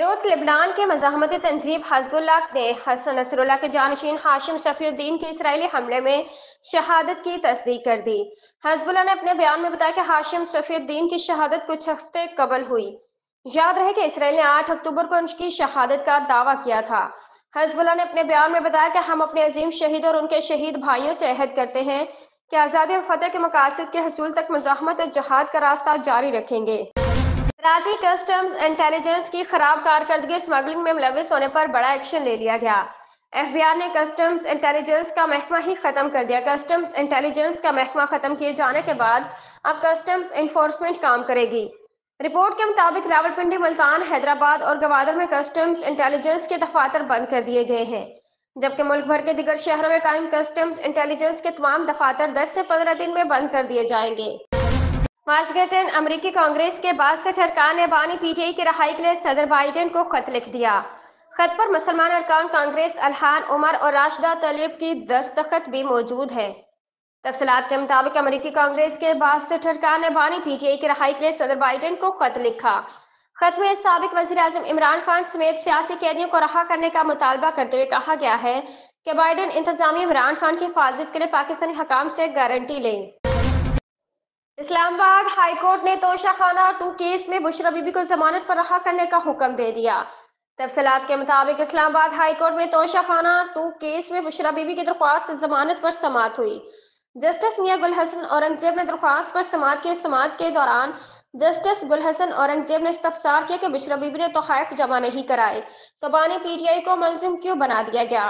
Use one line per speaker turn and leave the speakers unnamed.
Beirut Lebanon के मज़ाहमती तंजीम हज़बुल्लाह ने Hasan Nasrallah के जानशीन हाशिम सफ़ीउद्दीन की इसराइली हमले में शहादत की तस्दीक कर दी। हज़बुल्लाह ने अपने बयान में बताया कि हाशिम सफ़ीउद्दीन की शहादत कुछ हफ्ते कबल हुई। याद रहे कि इसराइल ने 8 अक्टूबर को उनकी शहादत का दावा किया था। हज़बुल्लाह ने अपने बयान में बताया कि हम अपने अजीम शहीद और उनके शहीद भाइयों से अहद करते हैं कि आज़ादी और फतह के मकासद के हसूल तक मज़ाहमत और जहाद का रास्ता जारी रखेंगे। कराची कस्टम्स इंटेलिजेंस की खराब कारकर्दगी स्मगलिंग में मुलविस होने पर बड़ा एक्शन ले लिया गया। एफबीआर ने कस्टम्स इंटेलिजेंस का महकमा ही खत्म कर दिया। कस्टम्स इंटेलिजेंस का महकमा खत्म किए जाने के बाद अब कस्टम्स इन्फोर्समेंट काम करेगी। रिपोर्ट के मुताबिक रावलपिंडी, मुल्तान, हैदराबाद और गवादर में कस्टम्स इंटेलिजेंस के दफातर बंद कर दिए गए हैं, जबकि मुल्क भर के दिगर शहरों में कायम कस्टम्स इंटेलिजेंस के तमाम दफातर 10 से 15 दिन में बंद कर दिए जाएंगे। वाशिंगटन अमेरिकी कांग्रेस के 62 अरकान ने बानी पीटीआई की रहाई के लिए सदर बाइडेन को खत लिख दिया। खत पर मुसलमान अरकान कांग्रेस अल्हान उमर और राशिदा तलीब की दस्तखत भी मौजूद है। तफसीलात के मुताबिक अमेरिकी कांग्रेस के 62 अरकान ने बानी पीटीआई की रहाई के लिए सदर बाइडेन को खत लिखा। खत में साबिक वज़ीर आज़म इमरान खान समेत सियासी कैदियों को रहा करने का मुतालबा करते हुए कहा गया है कि बाइडेन इंतजामिया इमरान खान की हिफाजत के लिए पाकिस्तानी हकाम से गारंटी लें। इस्लामाबाद हाई कोर्ट ने तोशाखाना 2 केस में बुशरा बीबी को जमानत पर रहा करने का हुक्म दे दिया। तफसीलात के मुताबिक इस्लामाबाद हाई कोर्ट में तोशाखाना 2 केस में बुशरा बीबी की दरख्वास्त जमानत पर समाअत हुई। जस्टिस मियां गुल हसन औरंगजेब ने दरख्वास्त पर समाअत के दौरान जस्टिस गुल हसन औरंगजेब ने इस्तफसार किया कि बुशरा बीबी ने तोहफ़ जमा नहीं कराए तो बानी पीटीआई को मुलजिम क्यों बना दिया गया।